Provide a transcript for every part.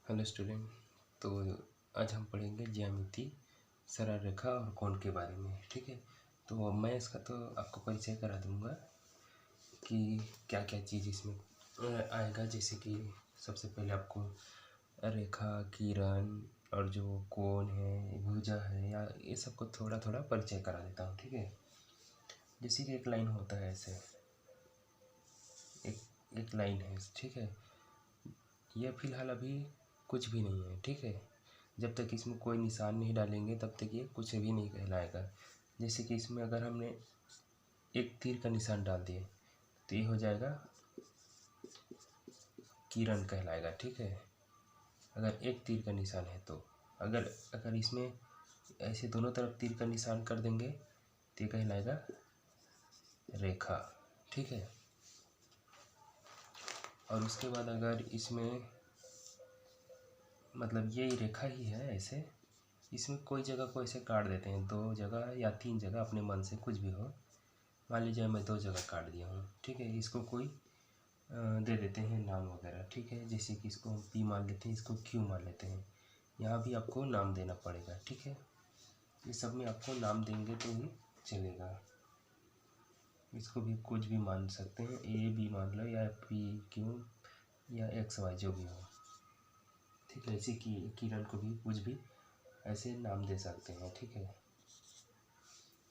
Hello student. तो आज हम पढ़ेंगे ज्यामिति, सरल रेखा और कोण के बारे में। ठीक है, तो मैं इसका तो आपको परिचय करा दूंगा कि क्या क्या चीज़ इसमें आएगा। जैसे कि सबसे पहले आपको रेखा, किरण और जो कोण है, भुजा है, या ये सबको थोड़ा थोड़ा परिचय करा देता हूँ। ठीक है, जैसे कि एक लाइन होता है, ऐसे एक लाइन है। ठीक है, यह फिलहाल अभी कुछ भी नहीं है। ठीक है, जब तक इसमें कोई निशान नहीं डालेंगे तब तक ये कुछ भी नहीं कहलाएगा। जैसे कि इसमें अगर हमने एक तीर का निशान डाल दिए तो ये हो जाएगा किरण कहलाएगा। ठीक है, अगर एक तीर का निशान है तो अगर अगर इसमें ऐसे दोनों तरफ तीर का निशान कर देंगे तो ये कहलाएगा रेखा। ठीक है, और उसके बाद अगर इसमें मतलब यही रेखा ही है, ऐसे इसमें कोई जगह को ऐसे काट देते हैं, 2 जगह या 3 जगह, अपने मन से कुछ भी हो। मान लीजिए मैं 2 जगह काट दिया हूँ। ठीक है, इसको कोई दे देते हैं नाम वगैरह। ठीक है, जैसे कि इसको हम P मान लेते हैं, इसको Q मान लेते हैं। यहाँ भी आपको नाम देना पड़ेगा। ठीक है, ये सब में आपको नाम देंगे तो ही चलेगा। इसको भी कुछ भी मान सकते हैं, A B मान लो, या P Q या X Y जो भी हो। ठीक है, ऐसे कि किरण को भी कुछ भी ऐसे नाम दे सकते हैं। ठीक है,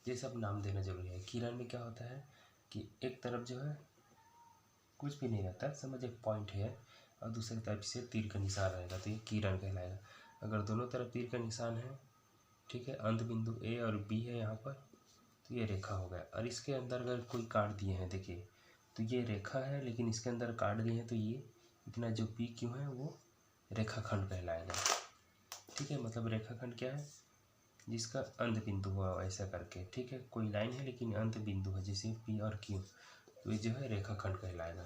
ये सब नाम देना जरूरी है। किरण में क्या होता है कि एक तरफ जो है कुछ भी नहीं रहता, समझ, एक पॉइंट है, और दूसरी तरफ से तीर का निशान रहेगा तो ये किरण कहलाएगा। अगर दोनों तरफ तीर का निशान है, ठीक है, अंत बिंदु A और B है यहाँ पर, तो ये रेखा हो गया। और इसके अंदर अगर कोई काट दिए हैं, देखिए, तो ये रेखा है, लेकिन इसके अंदर काट दिए हैं तो ये इतना जो PQ है वो रेखाखंड कहलाएगा। ठीक है, मतलब रेखाखंड क्या है, जिसका अंत बिंदु हुआ ऐसा करके। ठीक है, कोई लाइन है लेकिन अंत बिंदु है, जैसे P और Q, तो ये जो है रेखाखंड कहलाएगा।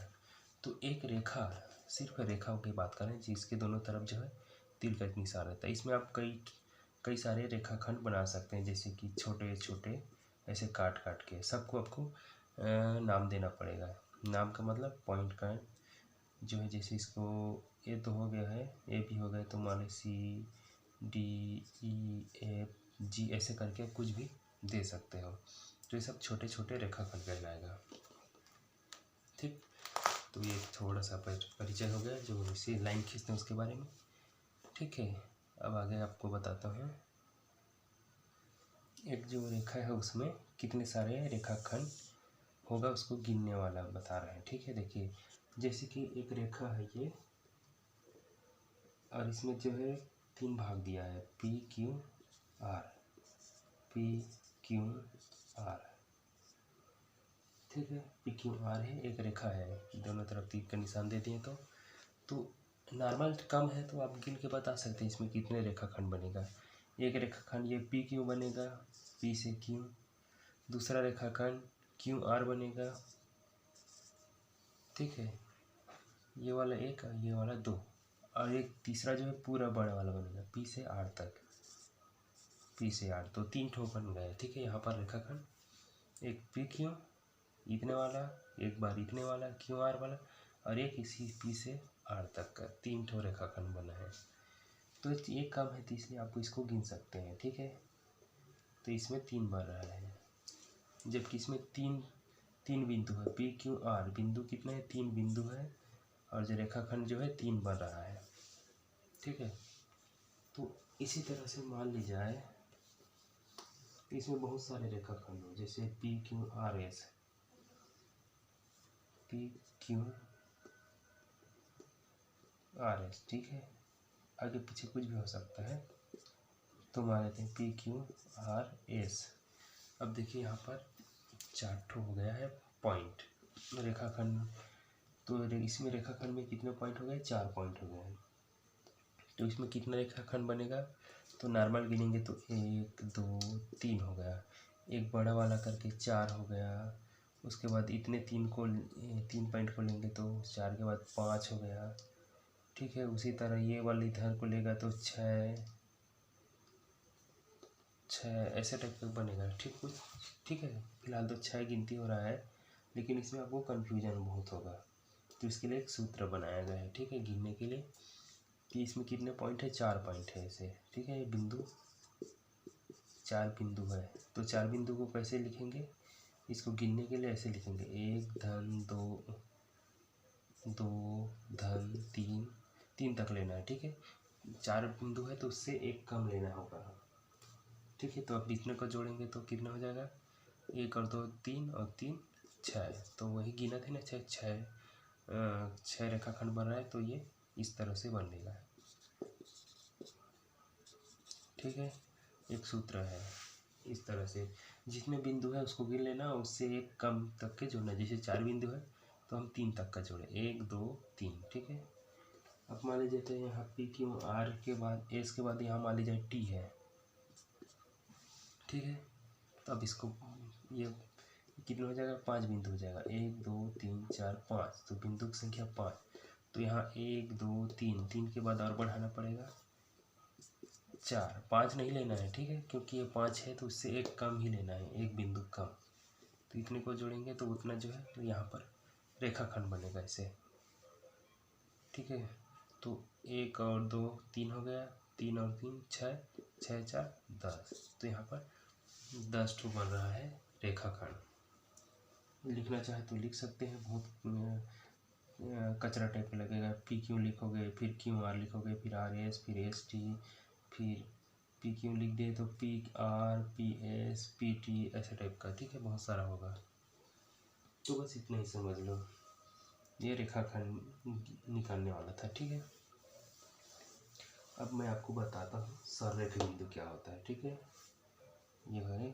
तो एक रेखा, सिर्फ रेखाओं की बात करें जिसके दोनों तरफ जो है तीर का निशान रहता है, इसमें आप कई कई सारे रेखाखंड बना सकते हैं। जैसे कि छोटे छोटे ऐसे काट काट के सबको आपको नाम देना पड़ेगा। नाम का मतलब पॉइंट का जो है, जैसे इसको ए तो हो गया है, ए भी हो गया, तो मान लो CDEFG ऐसे करके कुछ भी दे सकते हो। तो ये सब छोटे छोटे रेखाखंड कहलाएगा। ठीक, तो ये थोड़ा सा परिचय हो गया जो इसे लाइन खींचते हैं उसके बारे में। ठीक है, अब आगे आपको बताता हूँ एक जो रेखा है उसमें कितने सारे रेखाखंड होगा, उसको गिनने वाला बता रहे हैं। ठीक है, देखिए, जैसे कि एक रेखा है ये, और इसमें जो है 3 भाग दिया है, PQR PQR। ठीक है, PQR है, एक रेखा है, दोनों तरफ तीर का निशान दे दिए तो नॉर्मल कम है तो आप गिन के बता सकते हैं इसमें कितने रेखाखंड बनेगा। एक रेखाखंड ये PQ बनेगा, P से Q। दूसरा रेखाखंड QR बनेगा। ठीक है, ये वाला एक और ये वाला 2, और एक तीसरा जो है पूरा बड़ा वाला बनेगा, P से R तक, P से R, तो 3 ठो बन गए। ठीक है, यहाँ पर रेखाखंड, एक PQ इतने वाला, एक बार इतने वाला QR वाला, और एक इसी P से R तक का 3 ठो रेखाखंड बना है। तो ये कम है तो इसलिए आपको इसको गिन सकते हैं। ठीक है, तो इसमें 3 बन रहा है, जबकि इसमें तीन बिंदु है। PQR बिंदु कितने हैं, 3 बिंदु है, और जो रेखाखंड जो है 3 बन रहा है। ठीक है, तो इसी तरह से मान ली जाए इसमें बहुत सारे रेखाखंड हो, जैसे PQRS, PQRS। ठीक है, आगे पीछे कुछ भी हो सकता है, तो मान लेते हैं PQRS। अब देखिए यहाँ पर 4 ठो हो गया है पॉइंट रेखाखंड। तो इसमें रेखाखंड में कितने पॉइंट हो गए, 4 पॉइंट हो गए हैं। तो इसमें कितना रेखाखंड बनेगा, तो नॉर्मल गिनेंगे तो 1 2 3 हो गया, एक बड़ा वाला करके 4 हो गया। उसके बाद इतने 3 पॉइंट को लेंगे तो 4 के बाद 5 हो गया। ठीक है, उसी तरह ये वाले इधर को लेगा तो 6 ऐसे टाइप का बनेगा। ठीक है, फिलहाल तो 6 गिनती हो रहा है, लेकिन इसमें आपको कन्फ्यूजन बहुत होगा, तो इसके लिए एक सूत्र बनाया गया है। ठीक है, गिनने के लिए कि इसमें कितने पॉइंट है, 4 पॉइंट है ऐसे, ठीक है। ये बिंदु 4 बिंदु है, तो 4 बिंदु को कैसे लिखेंगे, इसको गिनने के लिए ऐसे लिखेंगे, 1 धन 2 धन 3, 3 तक लेना है, ठीक है। 4 बिंदु है तो उससे एक कम लेना होगा, ठीक है। तो अब इतने को जोड़ेंगे तो कितना हो जाएगा, 1 और 2 3 और 3 6, तो वही गिना थे ना, 6 रेखाखंड बन रहा है, तो ये इस तरह से बनेगा, ठीक है। एक सूत्र है, इस तरह से जितने बिंदु है उसको गिन लेना, उससे एक कम तक के जोड़ना। जैसे 4 बिंदु है तो हम 3 तक का जोड़े, 1 2 3, ठीक है। अब मान लीजिए यहाँ पी क्यू आर के बाद एस के बाद यहाँ मान लीजिए टी है, ठीक है। तो अब इसको ये कितना हो जाएगा, 5 बिंदु हो जाएगा, 1 2 3 4 5, तो बिंदु की संख्या 5। तो यहाँ 1 2 3, 3 के बाद और बढ़ाना पड़ेगा 4, 5 नहीं लेना है, ठीक है, क्योंकि ये 5 है तो उससे एक कम ही लेना है, एक बिंदु कम। तो इतने को जोड़ेंगे तो उतना जो है तो यहाँ पर रेखाखंड बनेगा ऐसे, ठीक है। तो 1 और 2 3 हो गया, 3 और 3 6, 6 4 10, तो यहाँ पर 10 ठो बन रहा है रेखाखंड। लिखना चाहे तो लिख सकते हैं, बहुत कचरा टाइप का लगेगा। पी क्यू लिखोगे, फिर क्यू आर लिखोगे, फिर आर एस, फिर एस टी, फिर पी क्यू लिख दे तो P R P S P T, ऐसे टाइप का, ठीक है, बहुत सारा होगा। तो बस इतना ही समझ लो, ये रेखाखंड निकालने वाला था, ठीक है। अब मैं आपको बताता हूँ संरेख बिंदु क्या होता है, ठीक है। यह है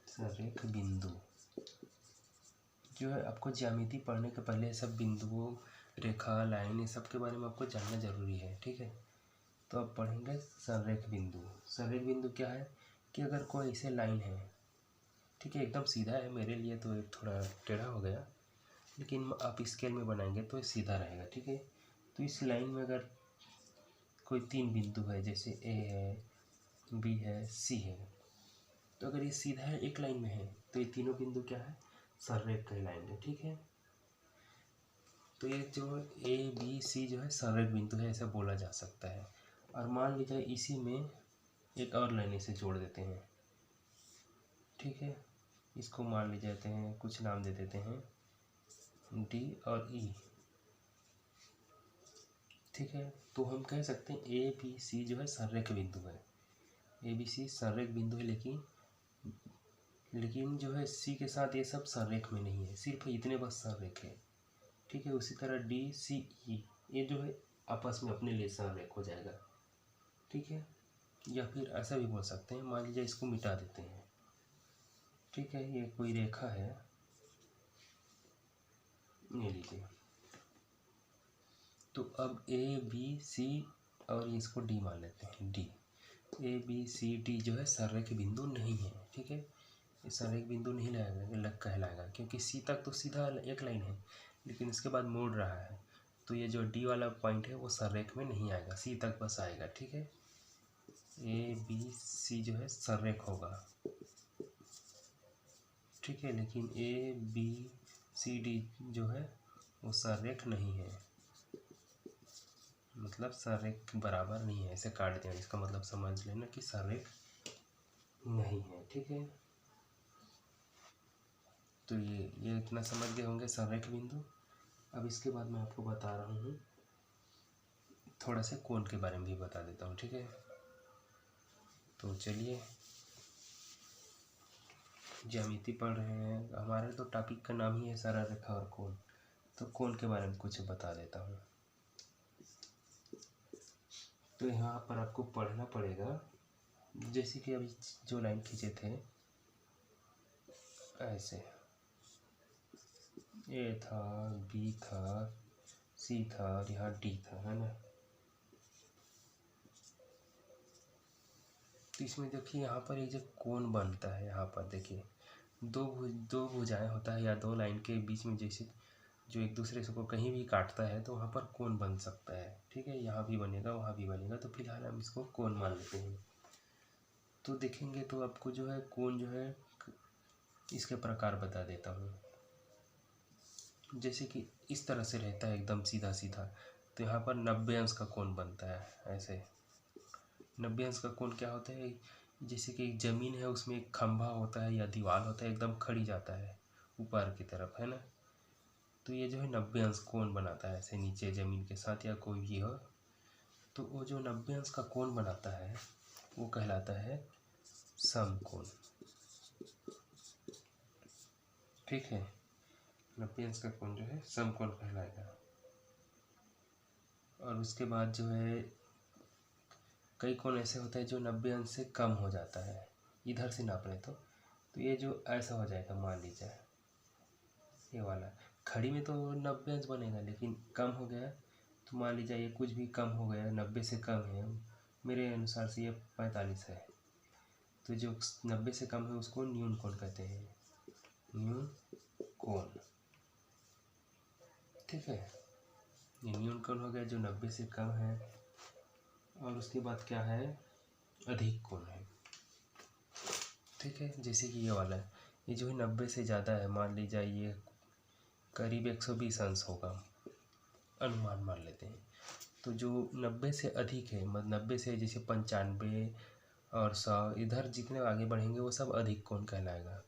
संरेख बिंदु, जो है आपको ज्यामिति पढ़ने के पहले सब बिंदुओं, रेखा, लाइन, ये सब के बारे में आपको जानना जरूरी है, ठीक है। तो अब पढ़ेंगे संरेख बिंदु। संरेख बिंदु क्या है कि अगर कोई ऐसे लाइन है, ठीक है, एकदम सीधा है, मेरे लिए तो एक थोड़ा टेढ़ा हो गया, लेकिन आप स्केल में बनाएंगे तो ये सीधा रहेगा, ठीक है। तो इस लाइन में अगर कोई 3 बिंदु है, जैसे ए है, बी है, सी है, तो अगर ये सीधा है, एक लाइन में है, तो ये तीनों बिंदु क्या है, संरेख कहलाएंगे, ठीक है। तो ये जो ए बी सी जो है संरेख बिंदु है, ऐसा बोला जा सकता है। और मान लीजिए इसी में एक और लाइन इसे जोड़ देते हैं, ठीक है। इसको मान ली जाते हैं, कुछ नाम दे देते हैं डी और ई, ठीक है। तो हम कह सकते हैं ए बी सी जो है संरेख बिंदु है, ए बी सी संरेख बिंदु है, लेकिन जो है सी के साथ ये सब संरेख में नहीं है, सिर्फ इतने बस संरेख है, ठीक है। उसी तरह डी सी ई, ये जो है आपस में अपने लिए संरेख हो जाएगा, ठीक है। या फिर ऐसा भी बोल सकते हैं, मान लीजिए इसको मिटा देते हैं, ठीक है। ये कोई रेखा है, ये लीजिए। तो अब ए बी सी और इसको डी मान लेते हैं, D, A B C D जो है संरेख बिंदु नहीं है, ठीक है। ये संरेख बिंदु नहीं कहलाएगा, क्योंकि सी तक तो सीधा एक लाइन है, लेकिन इसके बाद मोड़ रहा है, तो ये जो डी वाला पॉइंट है वो संरेख में नहीं आएगा, सी तक बस आएगा, ठीक है। ए बी सी जो है संरेख होगा, ठीक है, लेकिन ए बी सी डी जो है वो संरेख नहीं है, मतलब संरेख बराबर नहीं है, ऐसे काट दें, इसका मतलब समझ लेना कि संरेख नहीं है, ठीक है। तो ये इतना समझ गए होंगे संरेख बिंदु। अब इसके बाद मैं आपको बता रहा हूँ, थोड़ा सा कोण के बारे में भी बता देता हूँ, ठीक है। तो चलिए, ज्यामिति पढ़ रहे हैं, हमारे तो टॉपिक का नाम ही है सरल रेखा और कोण, तो कोण के बारे में कुछ बता देता हूँ। तो यहाँ पर आपको पढ़ना पड़ेगा, जैसे कि अभी जो लाइन खींचे थे ऐसे, ए था, बी था, सी था और यहाँ डी था, है ना। तो इसमें देखिए यहाँ पर एक जो कोण बनता है, यहाँ पर देखिए दो भुजाएं होता है, या दो लाइन के बीच में जैसे जो एक दूसरे से को कहीं भी काटता है, तो वहाँ पर कोण बन सकता है, ठीक है। यहाँ भी बनेगा, वहाँ भी बनेगा, तो फिलहाल हम इसको कोण मान लेते हैं। तो देखेंगे तो आपको जो है कोण जो है इसके प्रकार बता देता हूँ। जैसे कि इस तरह से रहता है एकदम सीधा सीधा, तो यहाँ पर 90 अंश का कोण बनता है। ऐसे 90 अंश का कोण क्या होता है, जैसे कि एक ज़मीन है उसमें एक खंभा होता है या दीवार होता है, एकदम खड़ी जाता है ऊपर की तरफ, है ना। तो ये जो है 90 अंश कोण बनाता है ऐसे नीचे ज़मीन के साथ या कोई भी हो। तो वो जो 90 अंश का कोण बनाता है वो कहलाता है समकोण। ठीक है, 90 अंश का कोण जो है समकोण कहलाएगा। और उसके बाद जो है कई कोण ऐसे होते हैं जो 90 अंश से कम हो जाता है, इधर से नाप रहे तो ये जो ऐसा हो जाएगा, मान लीजिए ये वाला खड़ी में तो 90 अंश बनेगा, लेकिन कम हो गया तो मान लीजिए ये कुछ भी कम हो गया, 90 से कम है, मेरे अनुसार से ये 45 है, तो जो 90 से कम है उसको न्यून कोण कहते हैं, न्यून कोण। ठीक है, ये न्यून कोण हो गया जो 90 से कम है। और उसके बाद क्या है, अधिक कोण है। ठीक है, जैसे कि ये वाला है, ये जो है 90 से ज़्यादा है, मान लीजिए ये करीब 120 अंश होगा, अनुमान मान लेते हैं। तो जो 90 से अधिक है, मतलब 90 से जैसे 95 और 100, इधर जितने आगे बढ़ेंगे वो सब अधिक कोण कहलाएगा।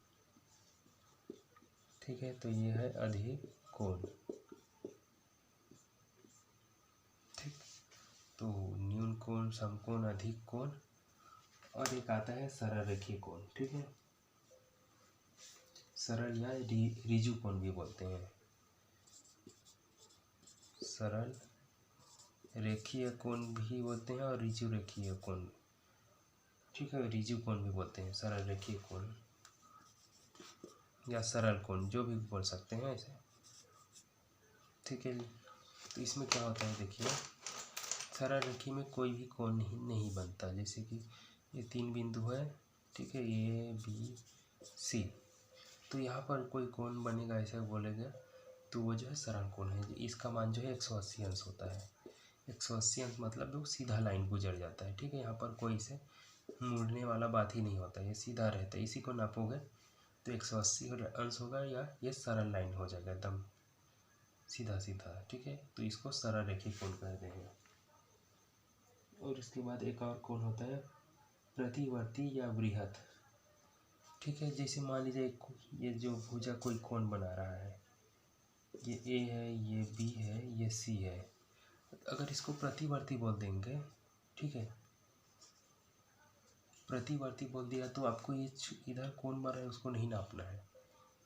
ठीक है, तो ये है अधिक कोण। ठीक, तो न्यून कोण, समकोण, अधिक कोण, और एक आता है सरल रेखीय कोण। ठीक है, सरल या ऋजु कोण भी बोलते हैं, सरल रेखीय कोण भी बोलते हैं और ऋजु रेखीय कोण। ठीक है, ऋजु कोण भी बोलते हैं, सरल रेखीय कोण या सरल कोण, जो भी बोल सकते हैं ऐसे। ठीक है, तो इसमें क्या होता है, देखिए सरल रेखीय में कोई भी कोण नहीं बनता। जैसे कि ये 3 बिंदु है, ठीक है, ए बी सी, तो यहाँ पर कोई कोण बनेगा ऐसा बोलेगा तो वो जो है सरल कोण है। इसका मान जो है 180 अंश होता है। 180 अंश मतलब वो सीधा लाइन गुजर जाता है। ठीक है, यहाँ पर कोई से मुड़ने वाला बात ही नहीं होता, ये सीधा रहता है। इसी को नापोगे तो 180 अंश होगा या ये सरल लाइन हो जाएगा, एकदम सीधा सीधा। ठीक है, तो इसको सरल रेखीय कोण कहते हैं। और इसके बाद एक और कोण होता है प्रतिवर्ती या वृहत। ठीक है, जैसे मान लीजिए ये जो भुजा कोई कोण बना रहा है, ये ए है, ये बी है, ये सी है, अगर इसको प्रतिवर्ती बोल देंगे, ठीक है, प्रतिवर्ती बोल दिया तो आपको ये इधर कोण बन रहा है उसको नहीं नापना है।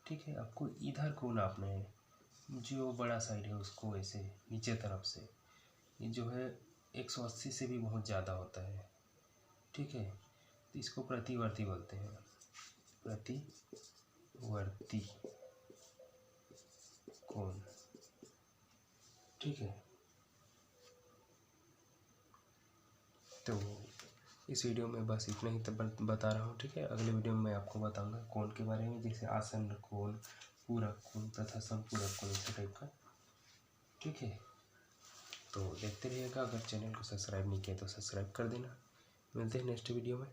ठीक है, आपको इधर को नापना है, जो बड़ा साइड है उसको, ऐसे नीचे तरफ से। ये जो है 180 से भी बहुत ज़्यादा होता है। ठीक है, तो इसको प्रतिवर्ती बोलते हैं, प्रतिवर्ती कोण। ठीक है, तो इस वीडियो में बस इतना ही बता रहा हूँ। ठीक है, अगले वीडियो में मैं आपको बताऊँगा कोण के बारे में, जैसे आसन्न कोण, पूरक कोण तथा समपूरक कोण, इस टाइप का। ठीक है, तो देखते रहिएगा। अगर चैनल को सब्सक्राइब नहीं किया तो सब्सक्राइब कर देना। मिलते हैं नेक्स्ट वीडियो में।